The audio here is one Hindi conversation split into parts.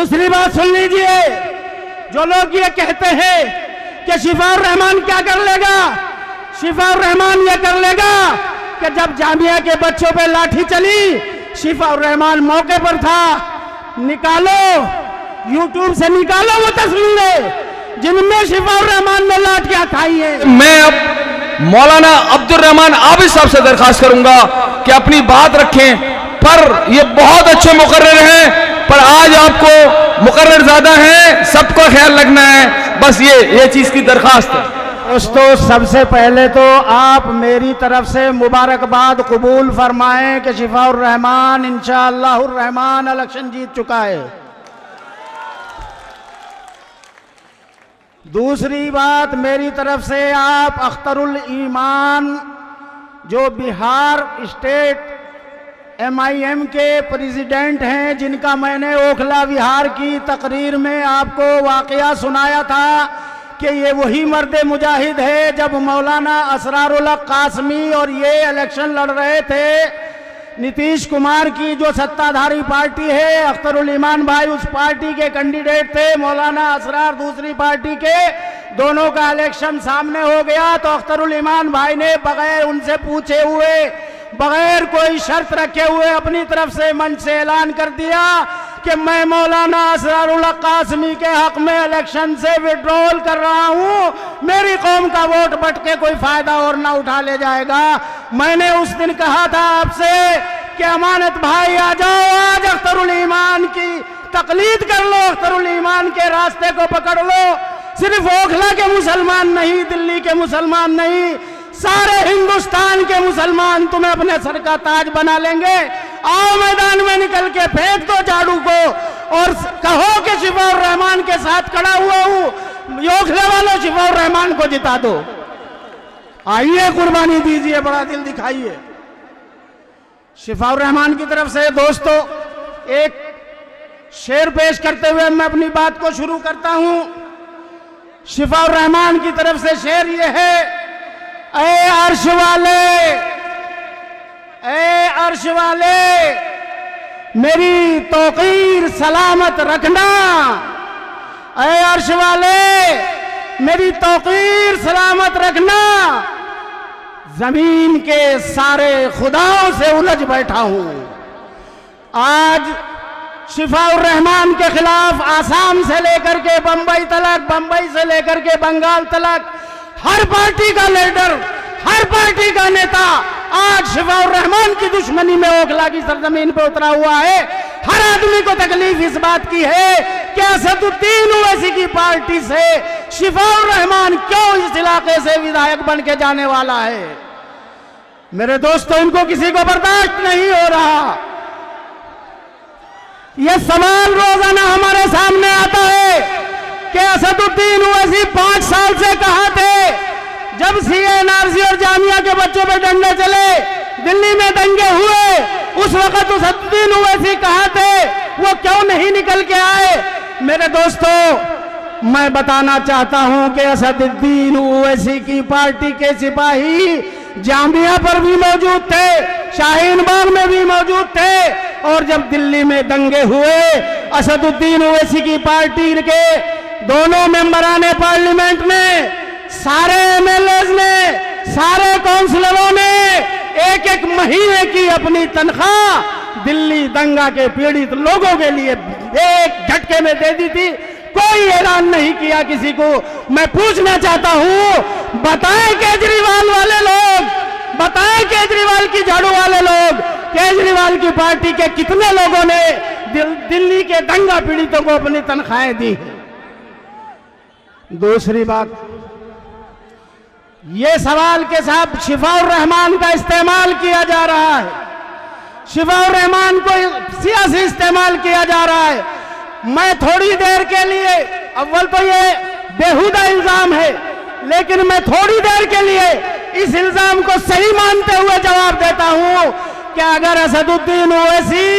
दूसरी बात सुन लीजिए, जो लोग ये कहते हैं कि शिफाउर रहमान क्या कर लेगा, शिफाउर रहमान ये कर लेगा कि जब जामिया के बच्चों पे लाठी चली, शिफाउर रहमान मौके पर था। निकालो, यूट्यूब से निकालो वो तस्वीरें जिनमें शिफाउर रहमान ने लाठियां खाई है। मैं अब मौलाना अब्दुल रहमान आबिद साहब से दरखास्त करूंगा कि अपनी बात रखें, पर ये बहुत अच्छे मुकर्रर हैं, पर आज आपको मुकर्रर ज्यादा है, सबको ख्याल रखना है, बस ये चीज की दरखास्त है। दोस्तों, सबसे पहले तो आप मेरी तरफ से मुबारकबाद कबूल फरमाएं कि शिफाउर रहमान इंशाअल्लाहुर रहमान इलेक्शन जीत चुका है। दूसरी बात मेरी तरफ से, आप अख्तरुल ईमान जो बिहार स्टेट MIM के प्रेसिडेंट हैं, जिनका मैंने ओखला विहार की तकरीर में आपको वाकया सुनाया था कि ये वही मर्द मुजाहिद है जब मौलाना असरारुल हक कासमी और ये इलेक्शन लड़ रहे थे, नीतीश कुमार की जो सत्ताधारी पार्टी है, अख्तरुल ईमान भाई उस पार्टी के कैंडिडेट थे, मौलाना असरार दूसरी पार्टी के, दोनों का इलेक्शन सामने हो गया तो अख्तरुल ईमान भाई ने बगैर उनसे पूछे हुए, बगैर कोई शर्त रखे हुए अपनी तरफ से मंच से ऐलान कर दिया कि मैं मौलाना असरारुल हक कासमी के हक में इलेक्शन से विड्रॉल कर रहा हूं, मेरी कौम का वोट बट के कोई फायदा और ना उठा ले जाएगा। मैंने उस दिन कहा था आपसे कि अमानत भाई आ जाओ, आज अख्तरुल ईमान की तकलीद कर लो, अख्तरुल ईमान के रास्ते को पकड़ लो। सिर्फ ओखला के मुसलमान नहीं, दिल्ली के मुसलमान नहीं, सारे हिंदुस्तान के मुसलमान तुम्हें अपने सर का ताज बना लेंगे। आओ मैदान में निकल के फेंक दो झाड़ू को और कहो कि शिफाउर रहमान के साथ खड़ा हुआ हूं, ओखले वालों शिफाउर रहमान को जिता दो। आइए कुर्बानी दीजिए, बड़ा दिल दिखाइए। शिफाउर रहमान की तरफ से दोस्तों एक शेर पेश करते हुए मैं अपनी बात को शुरू करता हूं। शिफाउर रहमान की तरफ से शेर ये है, ऐ अर्श वाले, ऐ अर्श वाले मेरी तौकीर सलामत रखना, ऐ अर्श वाले मेरी तौकीर सलामत रखना, जमीन के सारे खुदाओं से उलझ बैठा हूं। आज शिफाउर रहमान के खिलाफ आसाम से लेकर के बंबई तलक, बंबई से लेकर के बंगाल तलक हर पार्टी का लीडर, हर पार्टी का नेता आज शिफाउर रहमान की दुश्मनी में ओखला की सरजमीन पे उतरा हुआ है। हर आदमी को तकलीफ इस बात की है कि असदुद्दीन ओवैसी की पार्टी से शिफाउर रहमान क्यों इस इलाके से विधायक बन के जाने वाला है। मेरे दोस्तों, इनको किसी को बर्दाश्त नहीं हो रहा। यह सवाल रोजाना हमारे सामने आता है कि असदुद्दीन ओवैसी 5 साल से कहां थे जब CA NRC और जामिया के बच्चों पे डंडे चले, दिल्ली में दंगे हुए, उस वक्त असदुद्दीन ओवैसी कहां थे, वो क्यों नहीं निकल के आए। मेरे दोस्तों, मैं बताना चाहता हूं कि असदुद्दीन ओवैसी की पार्टी के सिपाही जामिया पर भी मौजूद थे, शाहीन बाग में भी मौजूद थे, और जब दिल्ली में दंगे हुए असदुद्दीन ओवैसी की पार्टी के दोनों मेंबरान पार्लियामेंट ने, सारे MLAs ने, सारे काउंसिलरों ने एक एक महीने की अपनी तनख्वाह दिल्ली दंगा के पीड़ित लोगों के लिए एक झटके में दे दी थी। कोई ऐलान नहीं किया किसी को। मैं पूछना चाहता हूं, बताएं केजरीवाल वाले लोग, बताएं केजरीवाल की झाड़ू वाले लोग, केजरीवाल की पार्टी के कितने लोगों ने दिल्ली के दंगा पीड़ितों को अपनी तनख्वाहें दी। दूसरी बात, ये सवाल के साथ शिफाउर रहमान का इस्तेमाल किया जा रहा है, शिफाउर रहमान को सियासी इस्तेमाल किया जा रहा है। मैं थोड़ी देर के लिए, अव्वल तो ये बेहुदा इल्जाम है, लेकिन मैं थोड़ी देर के लिए इस इल्जाम को सही मानते हुए जवाब देता हूं कि अगर असदुद्दीन ओवैसी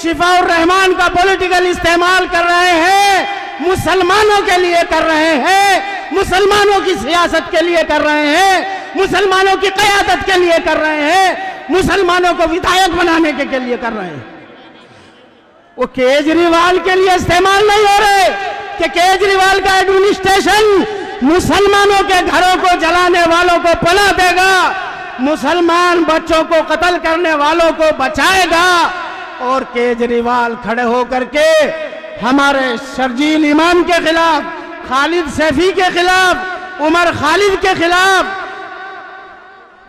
शिफाउर रहमान का पॉलिटिकल इस्तेमाल कर रहे हैं, मुसलमानों के लिए कर रहे हैं, मुसलमानों की सियासत के लिए कर रहे हैं, मुसलमानों की क़यादत के लिए कर रहे हैं, मुसलमानों को विधायक बनाने के लिए कर रहे हैं, वो केजरीवाल के लिए इस्तेमाल नहीं हो रहे कि केजरीवाल का एडमिनिस्ट्रेशन मुसलमानों के घरों को जलाने वालों को पनाह देगा, मुसलमान बच्चों को कत्ल करने वालों को बचाएगा। और केजरीवाल खड़े होकर के हमारे शर्जील इमाम के खिलाफ, खालिद सैफी के खिलाफ, उमर खालिद के खिलाफ,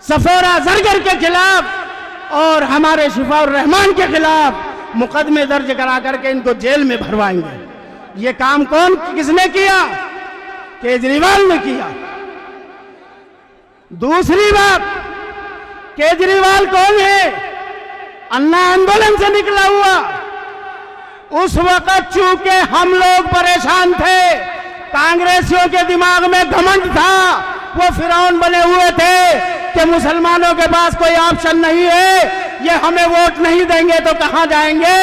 सफोरा जरगर के खिलाफ और हमारे शिफाउर रहमान के खिलाफ मुकदमे दर्ज करा करके इनको जेल में भरवाएंगे। ये काम किसने किया? केजरीवाल ने किया। दूसरी बात, केजरीवाल कौन है? अन्ना आंदोलन से निकला हुआ। उस वक्त चूंकि हम लोग परेशान थे, कांग्रेसियों के दिमाग में घमंड था, वो फिरौन बने हुए थे कि मुसलमानों के पास कोई ऑप्शन नहीं है, ये हमें वोट नहीं देंगे तो कहां जाएंगे।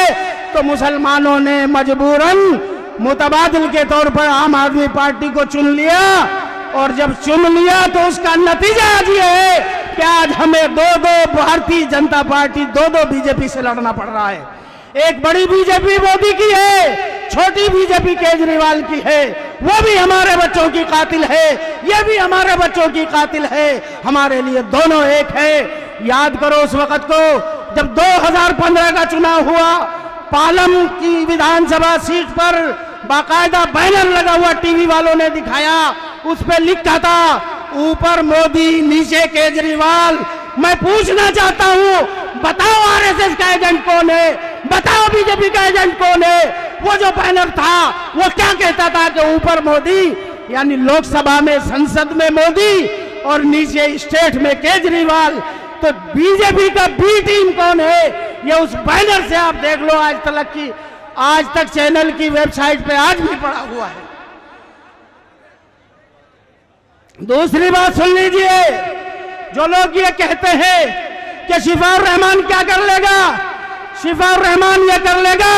तो मुसलमानों ने मजबूरन मुतबादिल के तौर पर आम आदमी पार्टी को चुन लिया। और जब चुन लिया तो उसका नतीजा आज ये है कि आज हमें दो भारतीय जनता पार्टी, दो बीजेपी से लड़ना पड़ रहा है। एक बड़ी बीजेपी मोदी की है, छोटी बीजेपी केजरीवाल की है। वो भी हमारे बच्चों की कातिल है, ये भी हमारे बच्चों की कातिल है। हमारे लिए दोनों एक है। याद करो उस वक्त को जब 2015 का चुनाव हुआ, पालम की विधानसभा सीट पर बाकायदा बैनर लगा हुआ टीवी वालों ने दिखाया, उस पर लिखा था ऊपर मोदी नीचे केजरीवाल। मैं पूछना चाहता हूं, बताओ आरएसएस का एजेंट कौन है, बताओ बीजेपी का एजेंट कौन है? वो जो बैनर था वो क्या कहता था कि ऊपर मोदी यानी लोकसभा में, संसद में मोदी और नीचे स्टेट में केजरीवाल। तो बीजेपी का बी टीम कौन है? ये उस बैनर से आप देख लो। आज तक चैनल की वेबसाइट पे आज भी पड़ा हुआ है। दूसरी बात सुन लीजिए, जो लोग ये कहते हैं कि शिफाउर रहमान क्या कर लेगा, शिफाउर रहमान ये कर लेगा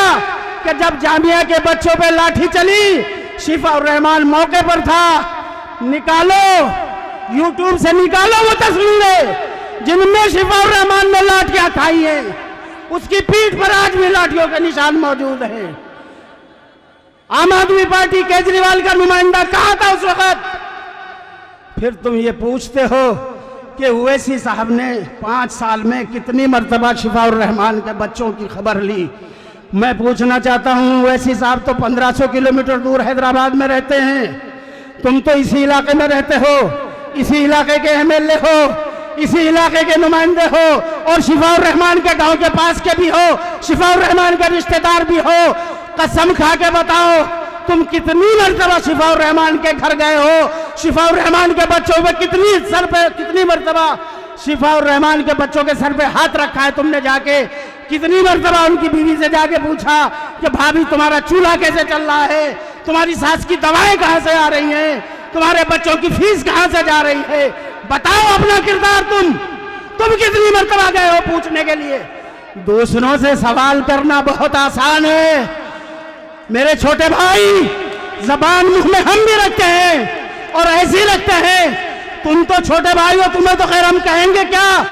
कि जब जामिया के बच्चों पे लाठी चली, शिफाउर रहमान मौके पर था। निकालो, यूट्यूब से निकालो वो तस्वीरें जिनमें शिफाउर रहमान ने लाठियां खाई हैं। उसकी पीठ पर आज भी लाठियों के निशान मौजूद हैं। आम आदमी पार्टी केजरीवाल का नुमाइंदा कहां था उस वक्त? फिर तुम ये पूछते हो कि ओवैसी साहब ने 5 साल में कितनी मर्तबा शिफाउर रहमान के बच्चों की खबर ली। मैं पूछना चाहता हूं, ओवैसी साहब तो 1500 किलोमीटर दूर हैदराबाद में रहते हैं, तुम तो इसी इलाके में रहते हो, इसी इलाके के एमएलए हो, इसी इलाके के नुमाइंदे हो और शिफाउर रहमान के गांव के पास के भी हो, शिफाउर रहमान के रिश्तेदार भी हो। कसम खा के बताओ, तुम कितनी मर्तबा शिफाउर रहमान के घर गए हो? शिफाउर रहमान के बच्चों पे कितनी मर्तबा शिफाउर रहमान के बच्चों के सर पे हाथ रखा है तुमने जाके? कितनी मर्तबा उनकी बीवी से जाके पूछा कि भाभी तुम्हारा चूल्हा कैसे चल रहा है, तुम्हारी सास की दवाएं कहां से आ रही हैं, तुम्हारे बच्चों की फीस कहां से जा रही है? बताओ अपना किरदार। तुम कितनी मर्तबा गए हो पूछने के लिए? दूसरों से सवाल करना बहुत आसान है मेरे छोटे भाई, जबान मुंह में हम भी रखते हैं और ऐसे ही रखते हैं। तुम तो छोटे भाई हो, तुम्हें तो खैर हम कहेंगे क्या?